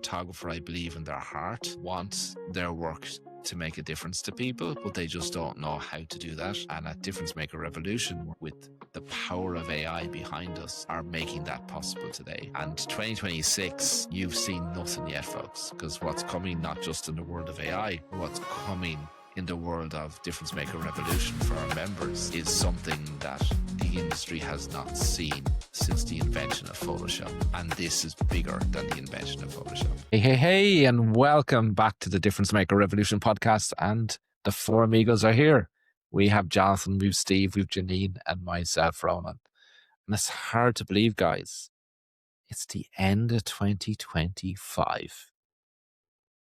photographer, I believe in their heart, wants their work to make a difference to people, but they just don't know how to do that. And at Difference Maker Revolution, with the power of AI behind us, are making that possible today. And 2026, you've seen nothing yet, folks, because what's coming, not just in the world of AI, what's coming in the world of Difference Maker Revolution for our members is something that the industry has not seen since the invention of Photoshop. And this is bigger than the invention of Photoshop. Hey, and welcome back to the Difference Maker Revolution podcast. And the four amigos are here. We have Jonathan, we've Steve, we've Janine, and myself, Ronan. And it's hard to believe, guys. It's the end of 2025.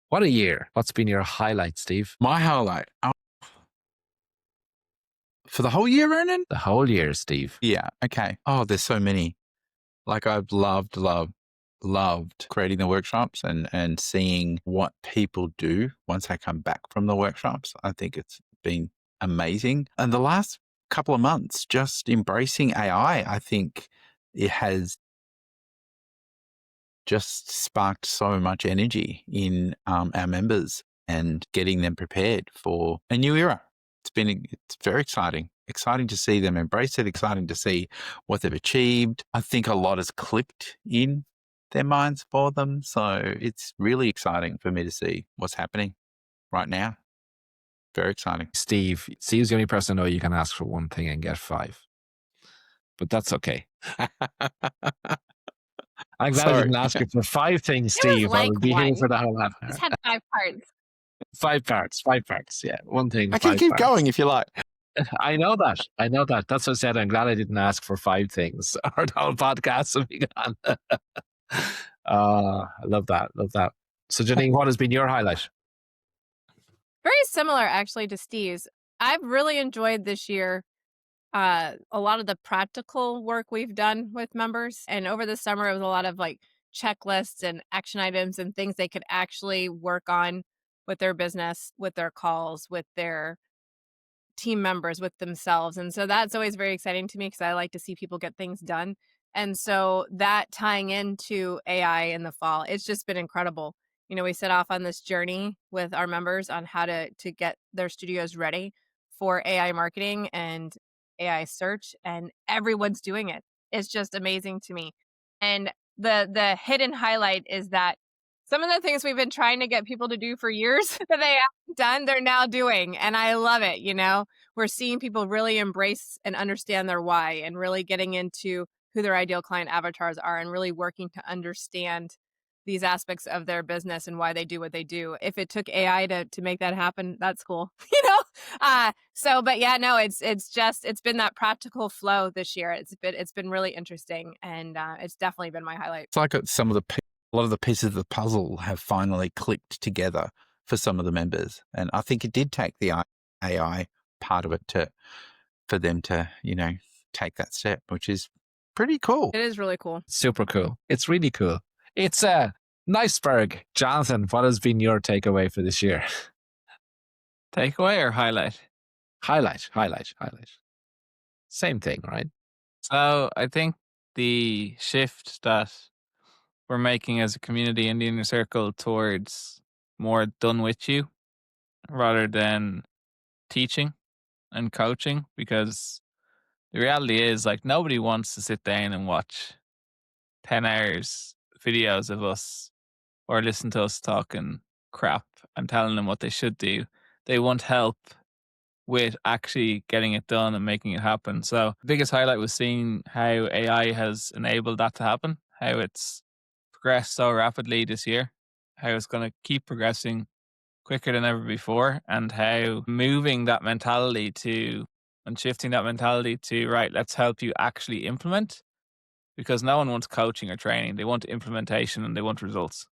What a year. What's been your highlight, Steve? My highlight? For the whole year, Ronan? The whole year, Steve. Yeah, okay. Oh, there's so many. Like I've loved creating the workshops and seeing what people do once they come back from the workshops. I think it's been amazing. And the last couple of months, just embracing AI, I think it has just sparked so much energy in our members and getting them prepared for a new era. It's very exciting to see them embrace it, exciting to see what they've achieved. I think a lot has clicked in their minds for them. So it's really exciting for me to see what's happening right now. Very exciting. Steve's the only person I know you can ask for one thing and get five. But that's okay. I'm glad I didn't ask you for five things, Steve. Like I would be here for the whole half hour. It's had 5 parts. Five parts. Yeah, one thing. I can keep going if you like. I know that. That's what I said. I'm glad I didn't ask for 5 things, or the whole podcast will be gone. I love that. So, Janine, what has been your highlight? Very similar, actually, to Steve's. I've really enjoyed this year a lot of the practical work we've done with members. And over the summer, it was a lot of like checklists and action items and things they could actually work on with their business, with their calls, with their team members, with themselves. And so that's always very exciting to me because I like to see people get things done. And so that tying into AI in the fall, it's just been incredible. You know, we set off on this journey with our members on how to get their studios ready for AI marketing and AI search, and everyone's doing it. It's just amazing to me. And the hidden highlight is that some of the things we've been trying to get people to do for years that they haven't done, they're now doing. And I love it. You know, we're seeing people really embrace and understand their why and really getting into who their ideal client avatars are and really working to understand these aspects of their business and why they do what they do. If it took AI to make that happen, that's cool, you know? But yeah, no, it's been that practical flow this year. It's been really interesting, and it's definitely been my highlight. It's like a lot of the pieces of the puzzle have finally clicked together for some of the members. And I think it did take the AI part of it for them to, take that step, which is pretty cool. It is really cool. Super cool. It's really cool. It's a iceberg. Jonathan, what has been your takeaway for this year? Takeaway or highlight? Highlight. Same thing, right? So I think the shift that we're making as a community in the inner circle towards more done with you rather than teaching and coaching, because the reality is like nobody wants to sit down and watch 10 hours videos of us or listen to us talking crap and telling them what they should do. They want help with actually getting it done and making it happen. So the biggest highlight was seeing how AI has enabled that to happen, how it's progressed so rapidly this year, how it's going to keep progressing quicker than ever before, and how moving that mentality and shifting that mentality to, right, let's help you actually implement. Because no one wants coaching or training. They want implementation and they want results.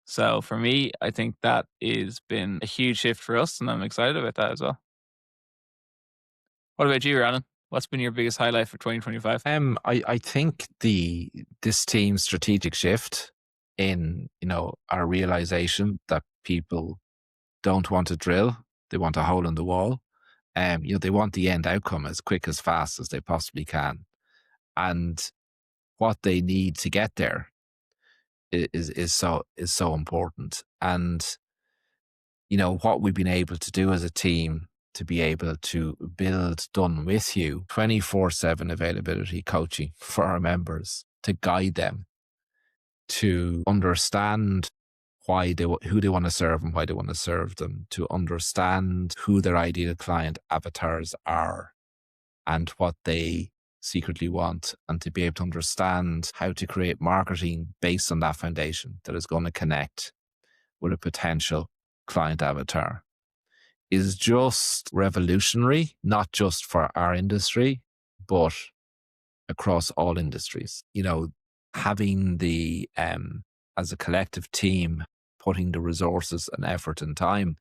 So for me, I think that has been a huge shift for us, and I'm excited about that as well. What about you, Ronan? What's been your biggest highlight for 2025? I think this team's strategic shift in, our realization that people don't want to drill, they want a hole in the wall. They want the end outcome as quick, as fast as they possibly can. And what they need to get there is so important. And what we've been able to do as a team to be able to build done with you 24/7 availability coaching for our members to guide them to understand who they want to serve and why they want to serve them, to understand who their ideal client avatars are and what they secretly want, and to be able to understand how to create marketing based on that foundation that is going to connect with a potential client avatar is just revolutionary, not just for our industry, but across all industries. Having the, as a collective team, putting the resources and effort and time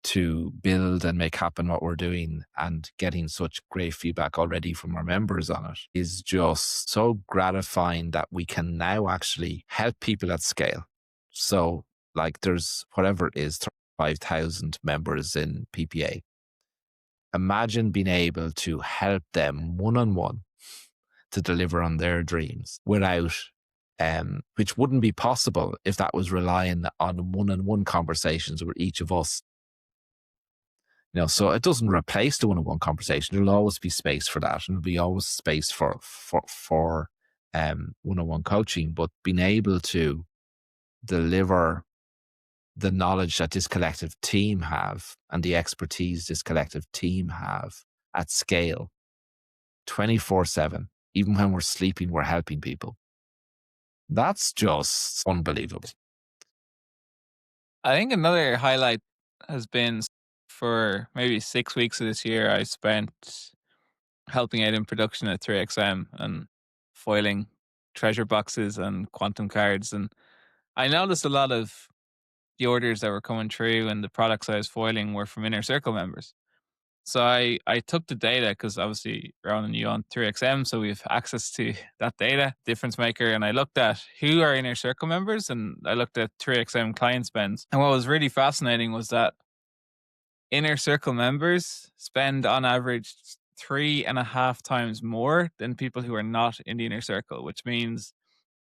to build and make happen what we're doing and getting such great feedback already from our members on it is just so gratifying that we can now actually help people at scale. So there's whatever it is, 5,000 members in PPA. Imagine being able to help them one-on-one to deliver on their dreams without, which wouldn't be possible if that was relying on one-on-one conversations with each of us. So it doesn't replace the one-on-one conversation. There'll always be space for that, and there'll be always space for one-on-one coaching. But being able to deliver the knowledge that this collective team have and the expertise this collective team have at scale, 24/7, even when we're sleeping, we're helping people. That's just unbelievable. I think another highlight has been for maybe 6 weeks of this year, I spent helping out in production at 3XM and foiling treasure boxes and quantum cards. And I noticed a lot of the orders that were coming through and the products I was foiling were from Inner Circle members. So I took the data because obviously Rowan and you on 3XM, so we have access to that data, difference maker, and I looked at who are Inner Circle members and I looked at 3XM client spends. And what was really fascinating was that Inner Circle members spend on average 3.5 times more than people who are not in the Inner Circle, which means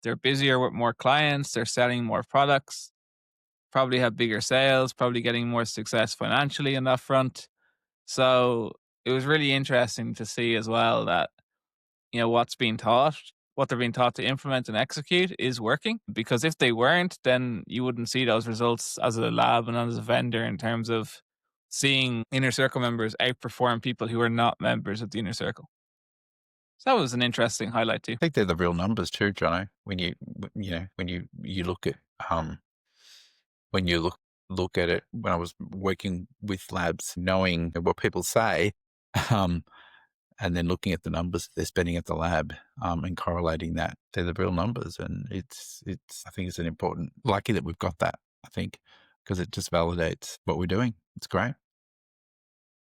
they're busier with more clients, they're selling more products, probably have bigger sales, probably getting more success financially on that front. So it was really interesting to see as well that, what's being taught, what they're being taught to implement and execute is working. Because if they weren't, then you wouldn't see those results as a lab and as a vendor in terms of seeing Inner Circle members outperform people who are not members of the Inner Circle. So that was an interesting highlight too. I think they're the real numbers too, Jono. When you look at when you look at it, when I was working with labs, knowing what people say, and then looking at the numbers they're spending at the lab, and correlating that, they're the real numbers. And it's I think it's an important, lucky that we've got that, I think, because it just validates what we're doing. It's great.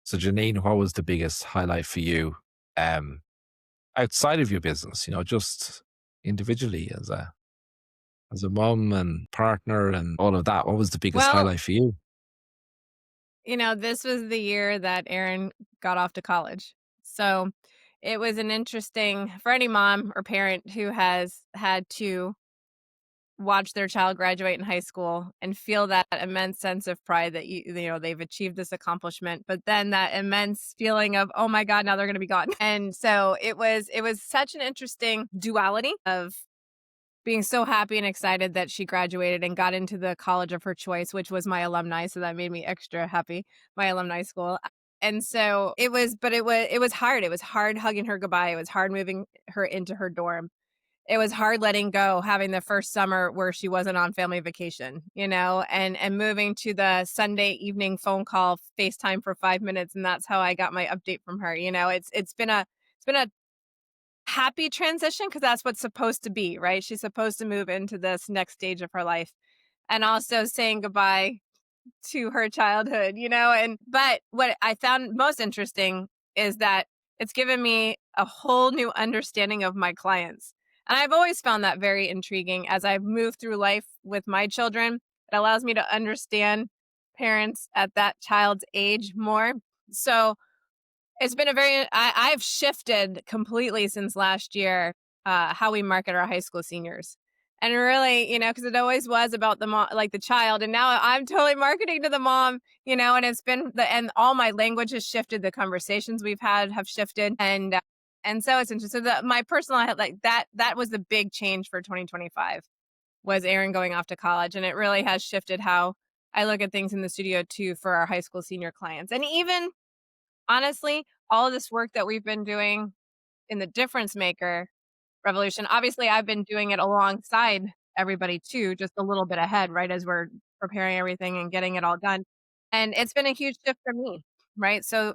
So Janine, what was the biggest highlight for you outside of your business, just individually as a mom and partner and all of that? What was the biggest highlight for you? This was the year that Aaron got off to college. So it was an interesting, for any mom or parent who has had to watch their child graduate in high school and feel that immense sense of pride that they've achieved this accomplishment, but then that immense feeling of, oh my God, now they're going to be gone. And so it was such an interesting duality of being so happy and excited that she graduated and got into the college of her choice, which was my alumni. So that made me extra happy, my alumni school. And so it was hard. It was hard hugging her goodbye. It was hard moving her into her dorm. It was hard letting go, having the first summer where she wasn't on family vacation, and moving to the Sunday evening phone call, FaceTime for 5 minutes. And that's how I got my update from her. It's been a happy transition because that's what's supposed to be, right? She's supposed to move into this next stage of her life, and also saying goodbye to her childhood, but what I found most interesting is that it's given me a whole new understanding of my clients. And I've always found that very intriguing as I've moved through life with my children. It allows me to understand parents at that child's age more. So it's been I've shifted completely since last year how we market our high school seniors. And really, because it always was about the mom, like the child. And now I'm totally marketing to the mom, and it's been and all my language has shifted. The conversations we've had have shifted. And so it's interesting. So my personal, like that was the big change for 2025 was Aaron going off to college. And it really has shifted how I look at things in the studio too for our high school senior clients. And even honestly, all of this work that we've been doing in the difference maker revolution, obviously I've been doing it alongside everybody too, just a little bit ahead, right? As we're preparing everything and getting it all done. And it's been a huge shift for me, right? So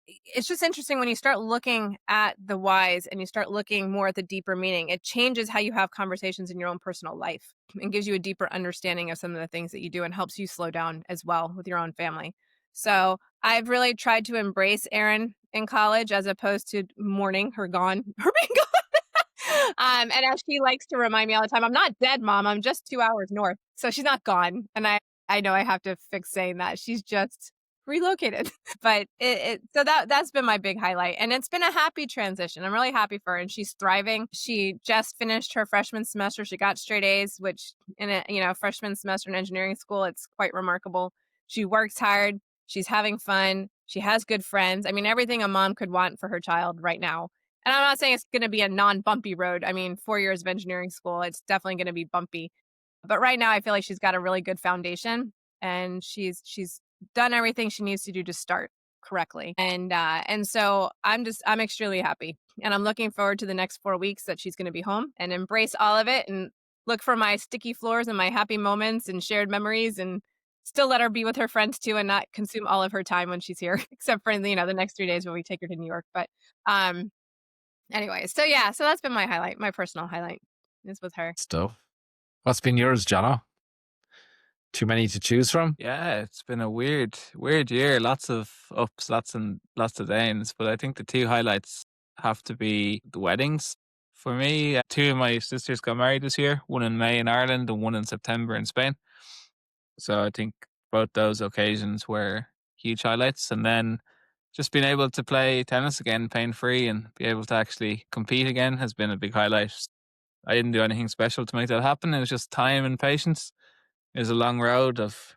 it's just interesting when you start looking at the whys and you start looking more at the deeper meaning. It changes how you have conversations in your own personal life and gives you a deeper understanding of some of the things that you do and helps you slow down as well with your own family. So I've really tried to embrace Erin in college as opposed to mourning her being gone. And as she likes to remind me all the time, I'm not dead, Mom. I'm just 2 hours north. So she's not gone. And I know I have to fix saying that. She's just relocated. But so that's been my big highlight. And it's been a happy transition. I'm really happy for her. And she's thriving. She just finished her freshman semester. She got straight A's, which in a freshman semester in engineering school, it's quite remarkable. She works hard. She's having fun. She has good friends. I mean, everything a mom could want for her child right now. And I'm not saying it's going to be a non-bumpy road. I mean, 4 years of engineering school, it's definitely going to be bumpy. But right now, I feel like she's got a really good foundation, and she's done everything she needs to do to start correctly. And so I'm extremely happy, and I'm looking forward to the next 4 weeks that she's going to be home and embrace all of it and look for my sticky floors and my happy moments and shared memories, and still let her be with her friends too, and not consume all of her time when she's here, except for the next 3 days when we take her to New York. But anyway, so that's been my highlight. My personal highlight is with her. Stuff. What's been yours, Jono? Too many to choose from? Yeah, it's been a weird year. Lots of ups, lots of downs. But I think the two highlights have to be the weddings. For me, two of my sisters got married this year, one in May in Ireland and one in September in Spain. So I think both those occasions were huge highlights. And then just being able to play tennis again, pain-free, and be able to actually compete again has been a big highlight. I didn't do anything special to make that happen. It was just time and patience. It was a long road of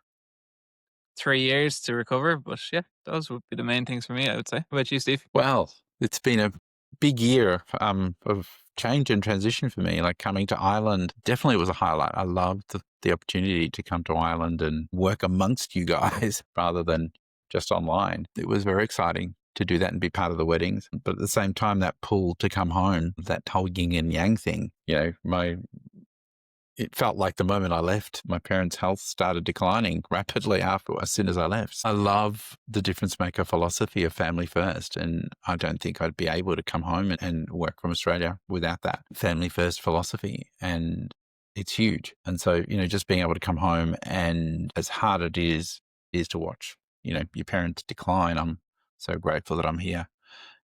3 years to recover. But yeah, those would be the main things for me, I would say. How about you, Steve? Well, it's been a big year of change and transition for me. Like coming to Ireland definitely was a highlight. I loved the opportunity to come to Ireland and work amongst you guys rather than just online. It was very exciting to do that and be part of the weddings. But at the same time, that pull to come home, that whole yin and yang thing, it felt like the moment I left, my parents' health started declining rapidly as soon as I left. I love the difference maker philosophy of family first. And I don't think I'd be able to come home and work from Australia without that family first philosophy. And it's huge. And so, just being able to come home, and as hard it is to watch, your parents decline, I'm so grateful that I'm here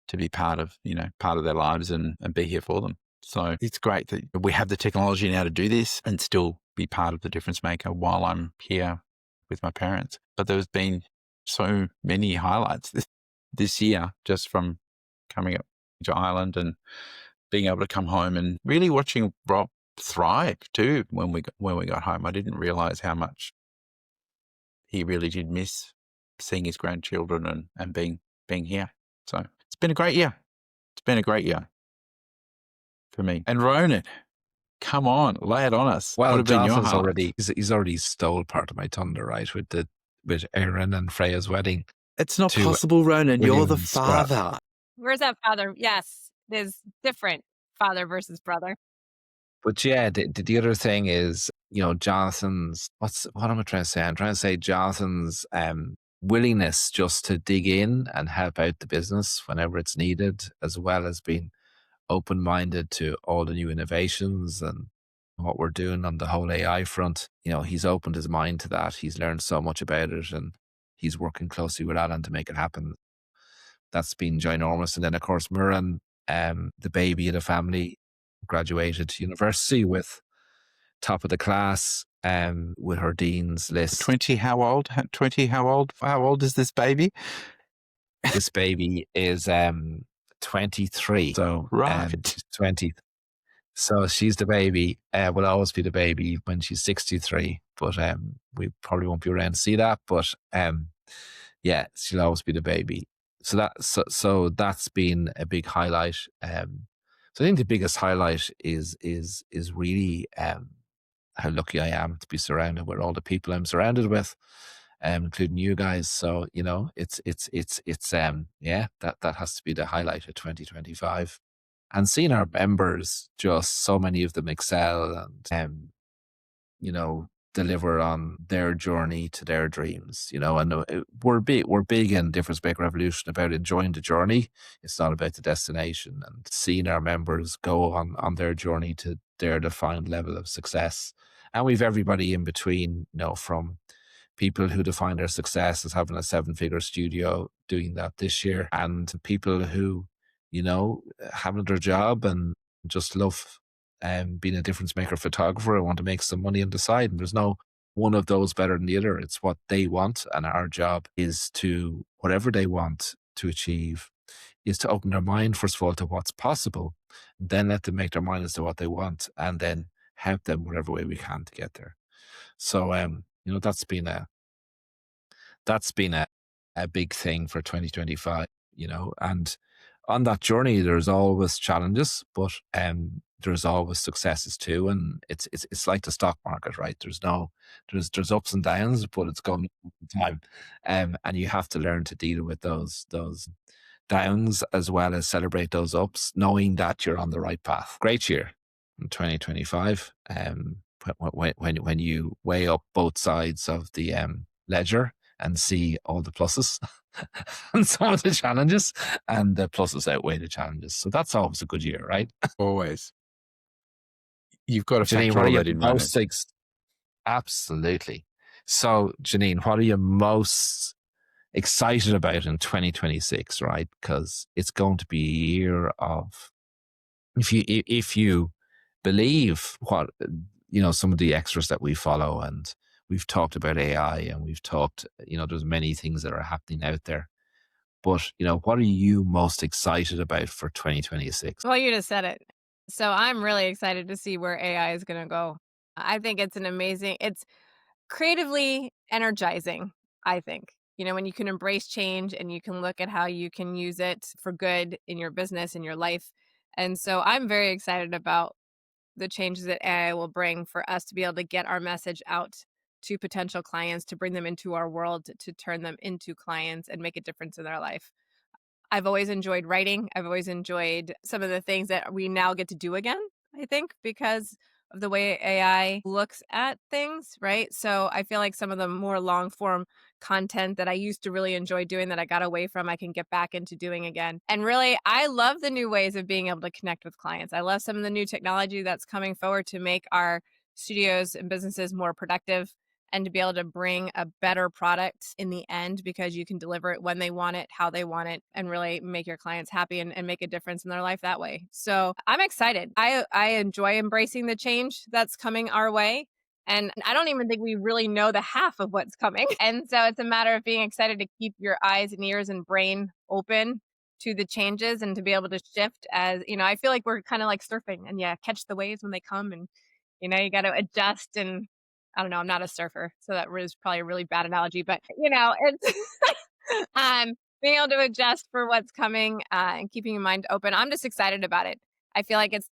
to be part of their lives and be here for them. So it's great that we have the technology now to do this and still be part of the difference maker while I'm here with my parents. But there's been so many highlights this year just from coming up to Ireland and being able to come home and really watching Rob thrive too when we got home. I didn't realize how much he really did miss seeing his grandchildren and being here. So it's been a great year. It's been a great year for me. And Ronan, come on, lay it on us. Well, what have been your Jonathan's highlights? he's already stole part of my thunder, right? With Aaron and Freya's wedding. It's not possible, Ronan. You're the William's scrap. father. Where's that father? Yes, there's different father versus brother. But yeah, the other thing is, Jonathan's, what am I trying to say? I'm trying to say Jonathan's willingness just to dig in and help out the business whenever it's needed, as well as being open-minded to all the new innovations and what we're doing on the whole AI front. He's opened his mind to that. He's learned so much about it, and he's working closely with Alan to make it happen. That's been ginormous. And then, of course, Muran, the baby of the family, graduated university with top of the class, with her dean's list. 20, how old? 20, how old? How old is this baby? This baby is 23. So right. 20. So she's the baby. Will always be the baby when she's 63. But we probably won't be around to see that. But yeah, she'll always be the baby. So that's been a big highlight. So I think the biggest highlight is really how lucky I am to be surrounded with all the people I'm surrounded with, including you guys. So it's yeah, that has to be the highlight of 2025. And seeing our members, just so many of them excel and deliver on their journey to their dreams. And we're big in Difference Maker Revolution about enjoying the journey. It's not about the destination. And seeing our members go on their journey to their defined level of success. And we've everybody in between, from people who define their success as having a 7-figure studio doing that this year, and people who, having their job and just love being a difference maker photographer. I want to make some money on the side. And there's no one of those better than the other. It's what they want. And our job is to, whatever they want to achieve, is to open their mind, first of all, to what's possible, then let them make their mind as to what they want, and then help them whatever way we can to get there. So, that's been a big thing for 2025, and on that journey, there's always challenges, but there's always successes too. And it's like the stock market, right? There's ups and downs, but it's going all the time. And you have to learn to deal with those downs as well as celebrate those ups, knowing that you're on the right path. Great year in 2025. When you weigh up both sides of the ledger and see all the pluses and some of the challenges, and the pluses outweigh the challenges. So that's always a good year, right? Always. You've got to Janine, factor what are all you that in, right? most absolutely. So, Janine, what are you most excited about in 2026, right? Because it's going to be a year of, if you believe what, some of the extras that we follow, and we've talked about AI, and we've talked, there's many things that are happening out there. But, what are you most excited about for 2026? Well, you just said it. So I'm really excited to see where AI is going to go. I think it's creatively energizing, I think. When you can embrace change and you can look at how you can use it for good in your business, in your life. And so I'm very excited about the changes that AI will bring for us to be able to get our message out to potential clients, to bring them into our world, to turn them into clients and make a difference in their life. I've always enjoyed writing. I've always enjoyed some of the things that we now get to do again, I think, because of the way AI looks at things, right? So I feel like some of the more long form content that I used to really enjoy doing that I got away from, I can get back into doing again. And really, I love the new ways of being able to connect with clients. I love some of the new technology that's coming forward to make our studios and businesses more productive, and to be able to bring a better product in the end, because you can deliver it when they want it, how they want it, and really make your clients happy and make a difference in their life that way. So I'm excited. I enjoy embracing the change that's coming our way. And I don't even think we really know the half of what's coming. And so it's a matter of being excited to keep your eyes and ears and brain open to the changes and to be able to shift. As I feel like we're kind of like surfing, and catch the waves when they come, and you got to adjust. And I don't know, I'm not a surfer, so that was probably a really bad analogy, but it's being able to adjust for what's coming, and keeping your mind open. I'm just excited about it. I feel like it's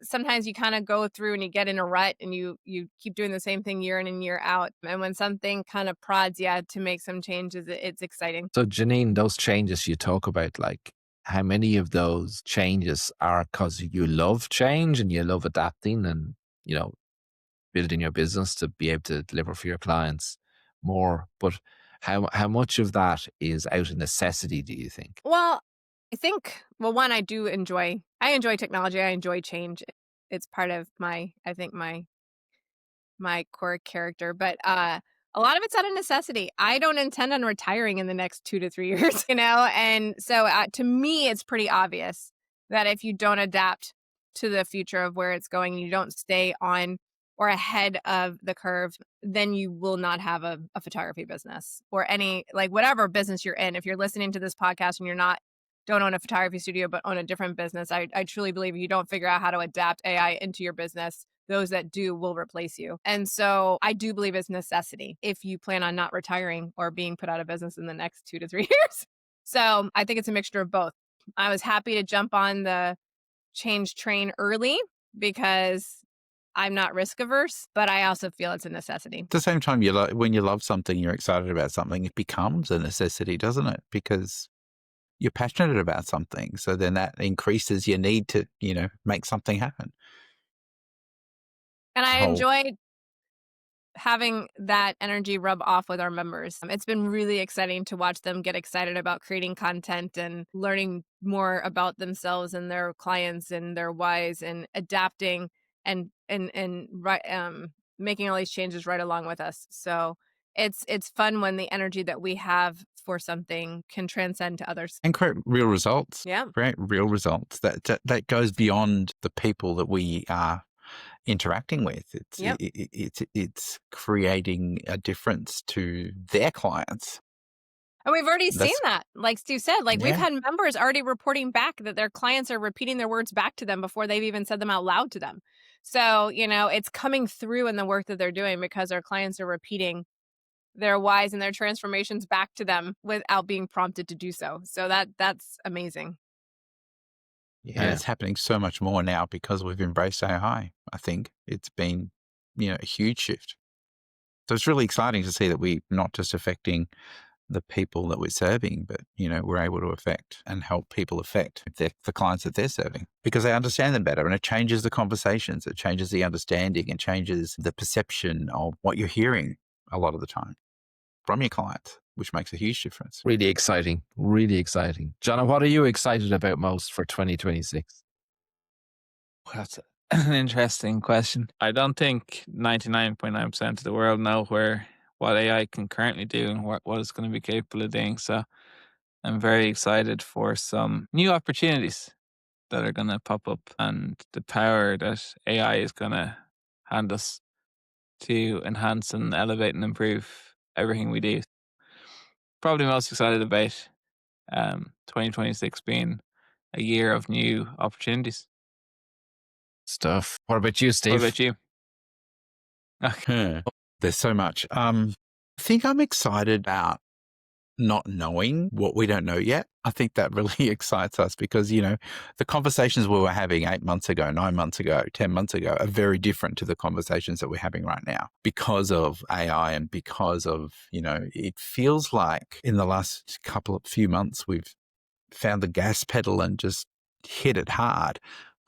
sometimes you kind of go through and you get in a rut, and you keep doing the same thing year in and year out. And when something kind of prods you to make some changes, it's exciting. So, Janine, those changes you talk about, like, how many of those changes are because you love change and you love adapting and, building your business to be able to deliver for your clients more? But how much of that is out of necessity, do you think? Well, I think, one, I enjoy technology. I enjoy change. It's part of I think my core character, but a lot of it's out of necessity. I don't intend on retiring in the next 2 to 3 years, and so to me, it's pretty obvious that if you don't adapt to the future of where it's going, and you don't stay on or ahead of the curve, then you will not have a photography business or any, like, whatever business you're in. If you're listening to this podcast and you're not don't own a photography studio, but own a different business. I truly believe if you don't figure out how to adapt AI into your business, those that do will replace you. And so I do believe it's necessity if you plan on not retiring or being put out of business in the next 2 to 3 years. So I think it's a mixture of both. I was happy to jump on the change train early because I'm not risk averse, but I also feel it's a necessity. At the same time, when you love something, you're excited about something, it becomes a necessity, doesn't it? Because you're passionate about something. So then that increases your need to, make something happen. And I enjoyed having that energy rub off with our members. It's been really exciting to watch them get excited about creating content and learning more about themselves and their clients and their whys and adapting and making all these changes right along with us. So it's fun when the energy that we have for something can transcend to others and create real results. Yeah, create real results that goes beyond the people that we are interacting with. It's creating a difference to their clients. And we've already seen that. Like Steve said, we've had members already reporting back that their clients are repeating their words back to them before they've even said them out loud to them. So, it's coming through in the work that they're doing because our clients are repeating their whys and their transformations back to them without being prompted to do so. So that's amazing. Yeah, and it's happening so much more now because we've embraced AI. I think it's been, a huge shift. So it's really exciting to see that we're not just affecting the people that we're serving, but, we're able to affect and help people affect the clients that they're serving because they understand them better. And it changes the conversations, it changes the understanding, and changes the perception of what you're hearing a lot of the time from your clients, which makes a huge difference. Really exciting. Really exciting. Jonna, what are you excited about most for 2026? That's an interesting question. I don't think 99.9% of the world know what AI can currently do and what it's going to be capable of doing. So I'm very excited for some new opportunities that are going to pop up and the power that AI is going to hand us to enhance and elevate and improve everything we do. Probably most excited about 2026 being a year of new opportunities. Stuff. What about you, Steve? What about you? Okay. There's so much. I think I'm excited about not knowing what we don't know yet. I think that really excites us because, the conversations we were having 8 months ago, 9 months ago, 10 months ago are very different to the conversations that we're having right now because of AI and because of, it feels like in the last few months, we've found the gas pedal and just hit it hard.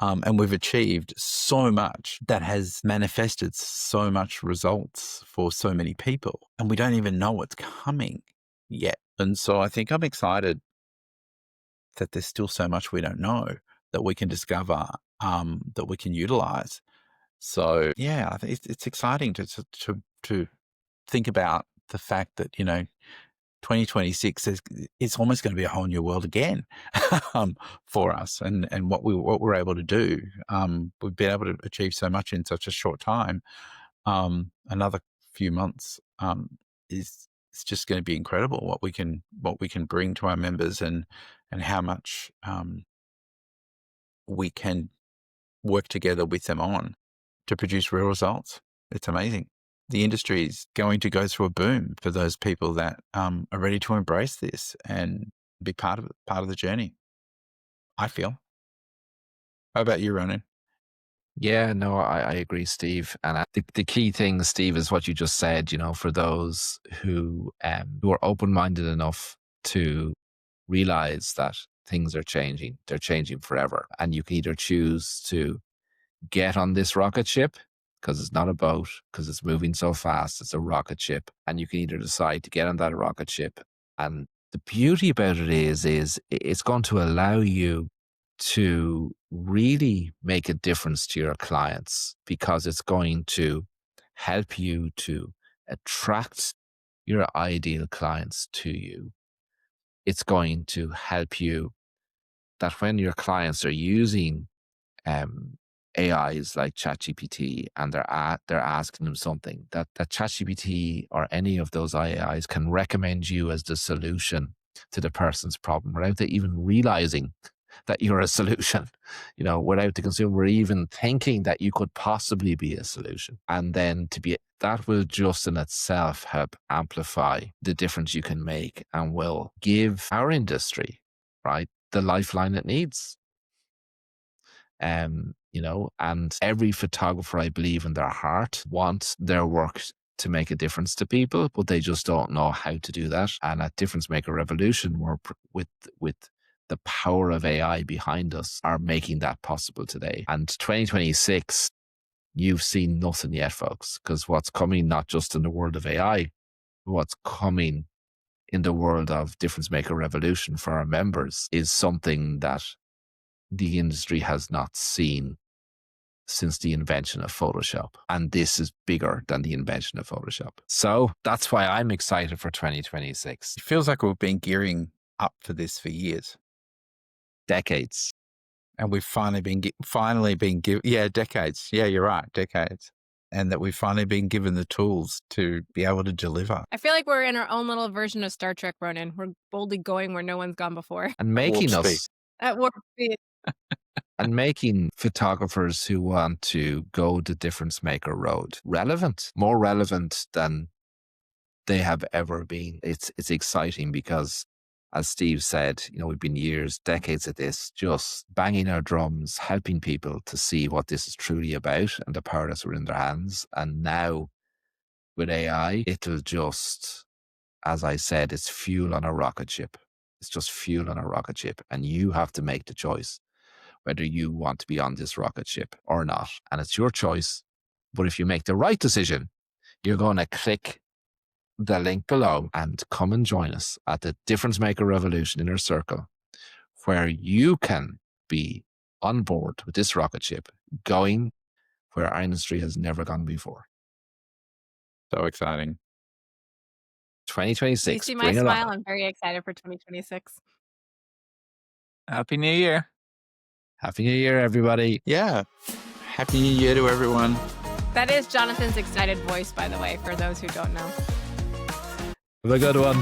And we've achieved so much that has manifested so much results for so many people. And we don't even know what's coming yet. And so I think I'm excited that there's still so much we don't know that we can discover, that we can utilize. So yeah, I think it's exciting to think about the fact that, 2026 it's almost going to be a whole new world again for us and what we're able to do. We've been able to achieve so much in such a short time. Another few months is just going to be incredible what we can bring to our members and how much we can work together with them on to produce real results. It's amazing. The industry is going to go through a boom for those people that are ready to embrace this and be part of the journey, I feel. How about you, Ronan? Yeah, no, I agree, Steve. And the key thing, Steve, is what you just said, for those who are open-minded enough to realize that things are changing. They're changing forever. And you can either choose to get on this rocket ship because it's not a boat, because it's moving so fast. It's a rocket ship. And you can either decide to get on that rocket ship. And the beauty about it is it's going to allow you to really make a difference to your clients because it's going to help you to attract your ideal clients to you. It's going to help you that when your clients are using AIs like ChatGPT and they're asking them something, that ChatGPT or any of those AIs can recommend you as the solution to the person's problem without they even realizing that you're a solution, without the consumer even thinking that you could possibly be a solution. And then that will just in itself help amplify the difference you can make and will give our industry, right, the lifeline it needs. And every photographer, I believe in their heart, wants their work to make a difference to people, but they just don't know how to do that. And at Difference Maker Revolution, we're with the power of AI behind us are making that possible today. And 2026, you've seen nothing yet, folks, because what's coming, not just in the world of AI, but what's coming in the world of Difference Maker Revolution for our members is something that the industry has not seen since the invention of Photoshop. And this is bigger than the invention of Photoshop. So that's why I'm excited for 2026. It feels like we've been gearing up for this for years. Decades. And we've finally been given, decades. Yeah, you're right, decades. And that we've finally been given the tools to be able to deliver. I feel like we're in our own little version of Star Trek, Ronan. We're boldly going where no one's gone before. And making Warp us... At warp speed. And making photographers who want to go the difference maker road relevant, more relevant than they have ever been. It's exciting because, as Steve said, we've been years, decades at this, just banging our drums, helping people to see what this is truly about and the power that's within their hands. And now with AI, it'll just, as I said, it's fuel on a rocket ship. It's just fuel on a rocket ship. And you have to make the choice whether you want to be on this rocket ship or not. And it's your choice. But if you make the right decision, you're going to click the link below and come and join us at the Difference Maker Revolution Inner Circle, where you can be on board with this rocket ship going where our industry has never gone before. So exciting. 2026. You see my smile? I'm very excited for 2026. Happy New Year. Happy New Year, everybody. Yeah. Happy New Year to everyone. That is Jonathan's excited voice, by the way, for those who don't know. Have a good one.